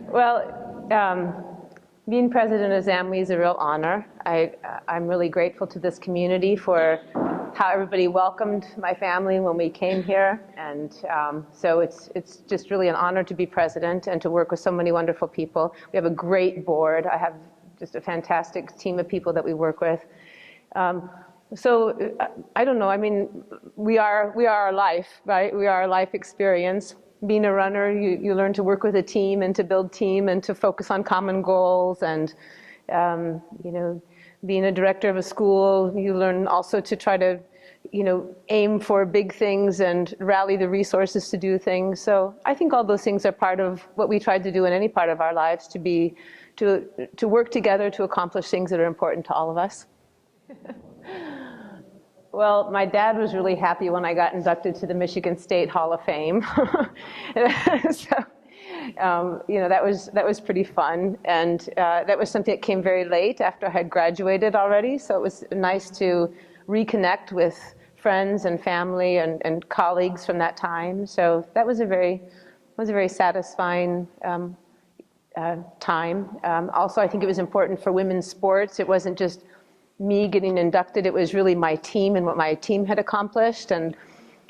Well, being president of ZAMWI is a real honor. I'm really grateful to this community for how everybody welcomed my family when we came here. And so it's just really an honor to be president and to work with so many wonderful people. We have a great board. I have just a fantastic team of people that we work with. So I don't know, I mean, we are our life, right? We are our life experience. Being a runner, you learn to work with a team and to build team and to focus on common goals. And, you know, being a director of a school, you learn also to try to, you know, aim for big things and rally the resources to do things. So I think all those things are part of what we tried to do in any part of our lives, to work together to accomplish things that are important to all of us. Well, my dad was really happy when I got inducted to the Michigan State Hall of Fame. So, you know, that was pretty fun. And that was something that came very late after I had graduated already. So it was nice to reconnect with friends and family and colleagues from that time. So that was a very satisfying time. Also, I think it was important for women's sports. It wasn't just me getting inducted, it was really my team and what my team had accomplished. And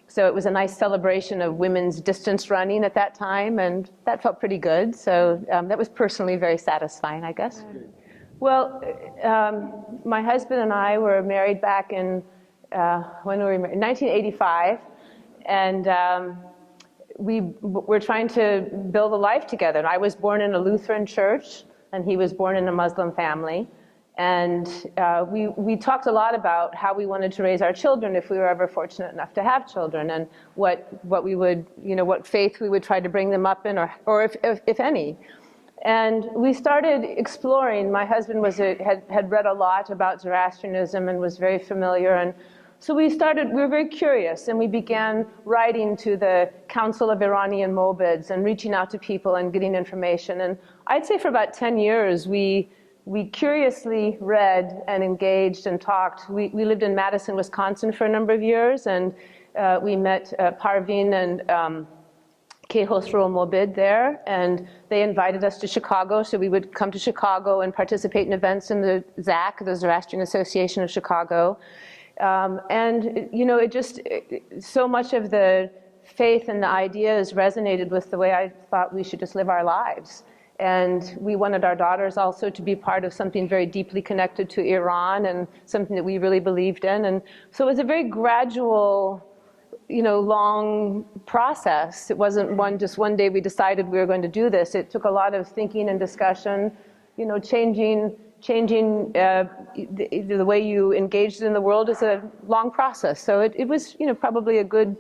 so it was a nice celebration of women's distance running at that time, and that felt pretty good. So that was personally very satisfying, I guess. Well, my husband and I were married back in, when were we married? 1985. And we were trying to build a life together. I was born in a Lutheran church, and he was born in a Muslim family. And we talked a lot about how we wanted to raise our children if we were ever fortunate enough to have children, and what we would, you know, what faith we would try to bring them up in, or if any. And we started exploring. My husband had read a lot about Zoroastrianism and was very familiar, and so we were very curious, and we began writing to the Council of Iranian Mobids and reaching out to people and getting information. And I'd say for about 10 years, we curiously read and engaged and talked. We lived in Madison, Wisconsin for a number of years, and we met Parveen and Kay Hosro Mobid there, and they invited us to Chicago, so we would come to Chicago and participate in events in the ZAC, the Zoroastrian Association of Chicago. And, you know, so much of the faith and the ideas resonated with the way I thought we should just live our lives. And we wanted our daughters also to be part of something very deeply connected to Iran and something that we really believed in. And so it was a very gradual, you know, long process. It wasn't just one day we decided we were going to do this. It took a lot of thinking and discussion, you know, changing the way you engaged in the world is a long process. So it was, you know, probably a good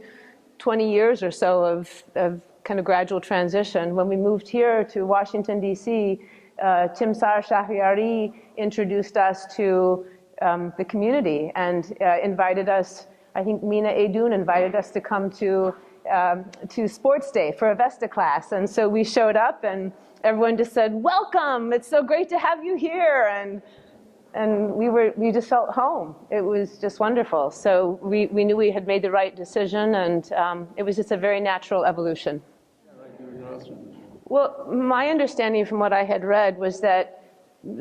20 years or so of kind of gradual transition. When we moved here to Washington, D.C., Timsar Shahriari introduced us to the community and invited us, I think Mina Aydun invited us to come to Sports Day for a Vesta class. And so we showed up and everyone just said, "Welcome, it's so great to have you here." And we just felt home. It was just wonderful. So we knew we had made the right decision, and it was just a very natural evolution. Well, my understanding from what I had read was that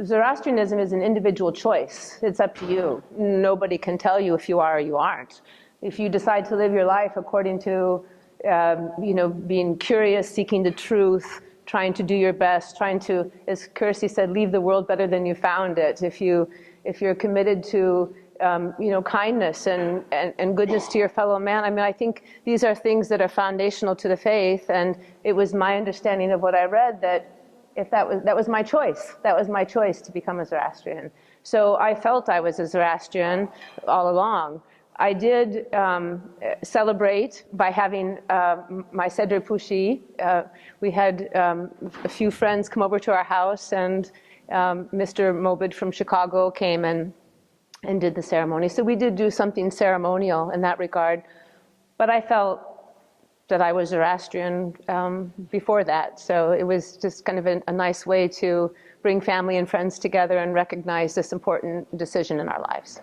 Zoroastrianism is an individual choice. It's up to you. Nobody can tell you if you are or you aren't. If you decide to live your life according to, you know, being curious, seeking the truth, trying to do your best, trying to, as Kirsty said, leave the world better than you found it. If you're committed to, you know, kindness and goodness to your fellow man. I mean, I think these are things that are foundational to the faith, and it was my understanding of what I read that if that was my choice. That was my choice to become a Zoroastrian. So I felt I was a Zoroastrian all along. I did celebrate by having my Seder Pushi. We had a few friends come over to our house, and Mr. Mobid from Chicago came and did the ceremony. So we did do something ceremonial in that regard. But I felt that I was Zoroastrian before that. So it was just kind of a nice way to bring family and friends together and recognize this important decision in our lives.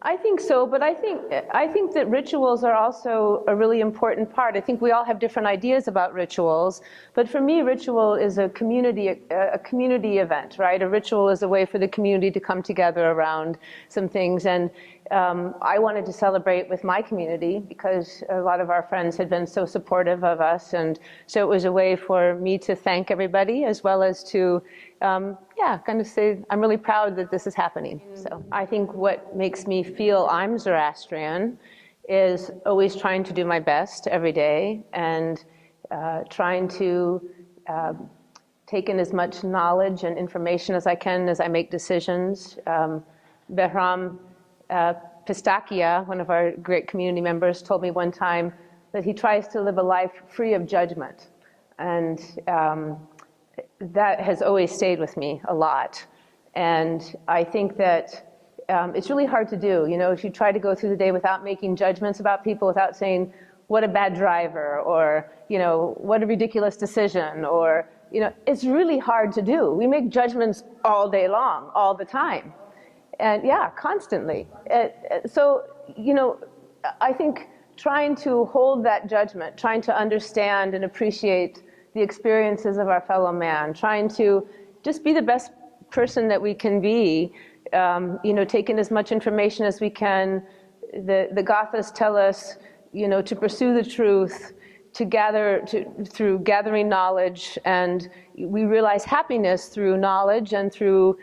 I think so, but I think that rituals are also a really important part. I think we all have different ideas about rituals, but for me, ritual is a community event, right? A ritual is a way for the community to come together around some things, and I wanted to celebrate with my community because a lot of our friends had been so supportive of us, and so it was a way for me to thank everybody as well as to kind of say, I'm really proud that this is happening. So I think what makes me feel I'm Zoroastrian is always trying to do my best every day and trying to take in as much knowledge and information as I can as I make decisions. Behram Pistakia, one of our great community members, told me one time that he tries to live a life free of judgment. And that has always stayed with me a lot. And I think that it's really hard to do. You know, if you try to go through the day without making judgments about people, without saying, what a bad driver, or, you know, what a ridiculous decision, or, you know, it's really hard to do. We make judgments all day long, all the time. And yeah, constantly. So, you know, I think trying to hold that judgment, trying to understand and appreciate the experiences of our fellow man, trying to just be the best person that we can be, you know, take in as much information as we can. The Gathas tell us, you know, to pursue the truth, to gather, through gathering knowledge, and we realize happiness through knowledge and through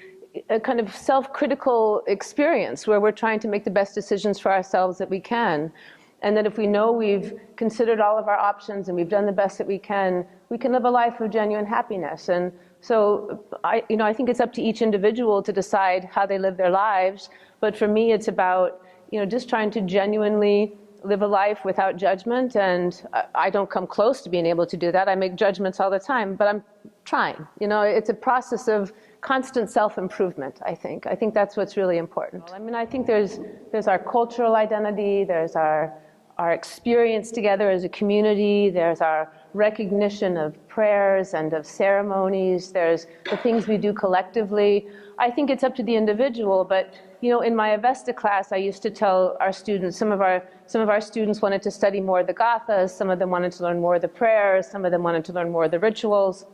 a kind of self-critical experience where we're trying to make the best decisions for ourselves that we can. And that if we know we've considered all of our options and we've done the best that we can live a life of genuine happiness. And so I think it's up to each individual to decide how they live their lives. But for me, it's about, you know, just trying to genuinely live a life without judgment. And I don't come close to being able to do that. I make judgments all the time, but I'm trying. You know, it's a process of constant self-improvement, I think. I think that's what's really important. I mean, I think there's our cultural identity, there's our experience together as a community, there's our recognition of prayers and of ceremonies, there's the things we do collectively. I think it's up to the individual, but you know, in my Avesta class, I used to tell our students, some of our students wanted to study more of the Gathas, some of them wanted to learn more of the prayers, some of them wanted to learn more of the rituals.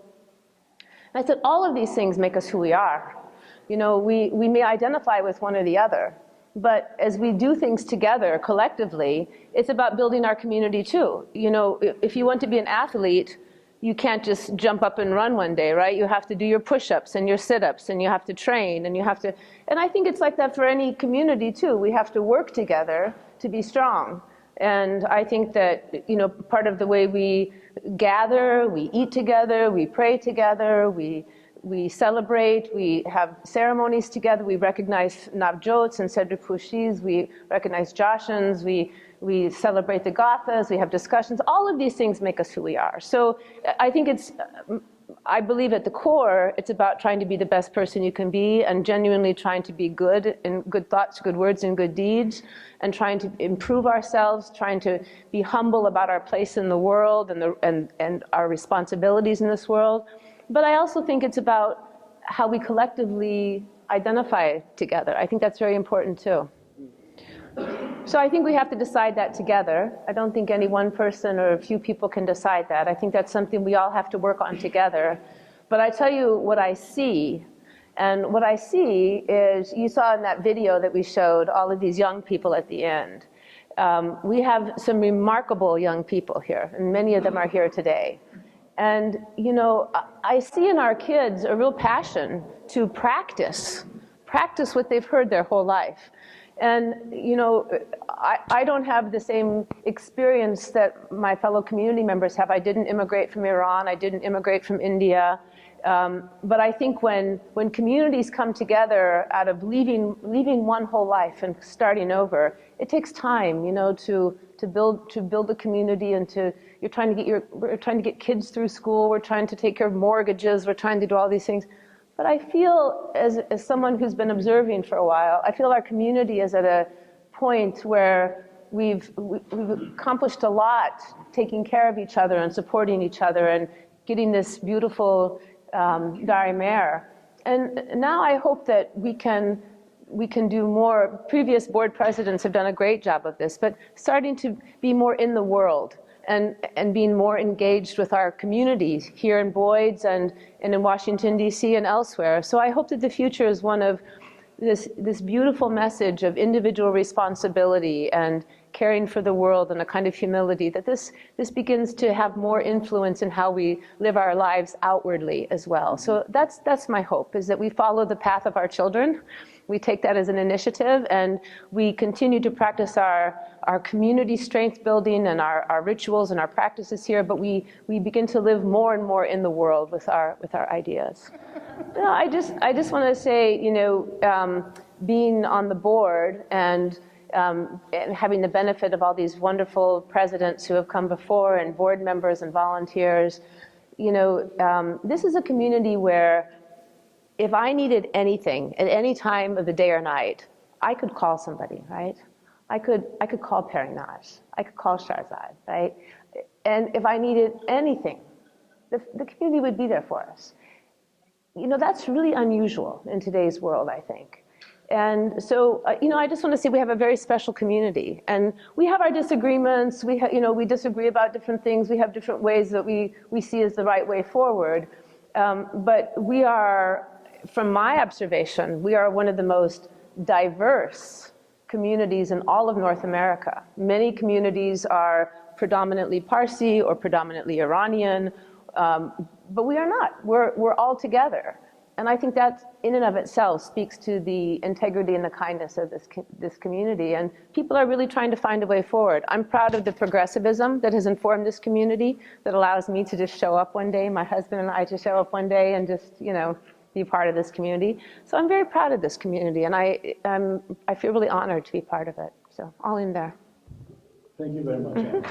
And I said, all of these things make us who we are. You know, we may identify with one or the other, but as we do things together collectively, it's about building our community too. You know, if you want to be an athlete, you can't just jump up and run one day, right? You have to do your push-ups and your sit-ups, and you have to train, and you have to, and I think it's like that for any community too. We have to work together to be strong. And I think that, you know, part of the way we gather, we eat together, we pray together, we celebrate, we have ceremonies together, we recognize Navjots and Cedric Pushis, we recognize Joshans, we celebrate the Gathas, we have discussions. All of these things make us who we are. So I think I believe at the core, it's about trying to be the best person you can be and genuinely trying to be good in good thoughts, good words, and good deeds, and trying to improve ourselves, trying to be humble about our place in the world and our responsibilities in this world. But I also think it's about how we collectively identify together. I think that's very important too. So I think we have to decide that together. I don't think any one person or a few people can decide that. I think that's something we all have to work on together. But I tell you what I see. And what I see is, you saw in that video that we showed all of these young people at the end. We have some remarkable young people here, and many of them are here today. And, you know, I see in our kids a real passion to practice what they've heard their whole life. And, you know, I don't have the same experience that my fellow community members have. I didn't immigrate from Iran. I didn't immigrate from India. But I think when communities come together out of leaving one whole life and starting over, it takes time, you know, to build a community, and we're trying to get kids through school. We're trying to take care of mortgages. We're trying to do all these things. But I feel, as someone who's been observing for a while, I feel our community is at a point where we've accomplished a lot, taking care of each other and supporting each other and getting this beautiful Dari Mer. And now I hope that we can we can do more. Previous board presidents have done a great job of this, but starting to be more in the world and being more engaged with our communities here in Boyd's and in Washington, D.C. and elsewhere. So I hope that the future is one of this beautiful message of individual responsibility and caring for the world and a kind of humility, that this begins to have more influence in how we live our lives outwardly as well. So that's my hope, is that we follow the path of our children. We take that as an initiative, and we continue to practice our community strength building and our rituals and our practices here, but we begin to live more and more in the world with our ideas. No, I just want to say, being on the board and having the benefit of all these wonderful presidents who have come before, and board members and volunteers, this is a community where if I needed anything at any time of the day or night, I could call somebody, right? I could call Perinage, I could call Shahrzad, right? And if I needed anything, the community would be there for us. That's really unusual in today's world, I think. And so, I just want to say we have a very special community, and we have our disagreements. We disagree about different things. We have different ways that we see as the right way forward. But we are, from my observation, we are one of the most diverse communities in all of North America. Many communities are predominantly Parsi or predominantly Iranian, but we are not. We're all together. And I think that in and of itself speaks to the integrity and the kindness of this community. And people are really trying to find a way forward. I'm proud of the progressivism that has informed this community, that allows me to just show up one day, my husband and I to show up one day and just, be part of this community. So I'm very proud of this community, and I feel really honored to be part of it. So all in there. Thank you very much, Anne.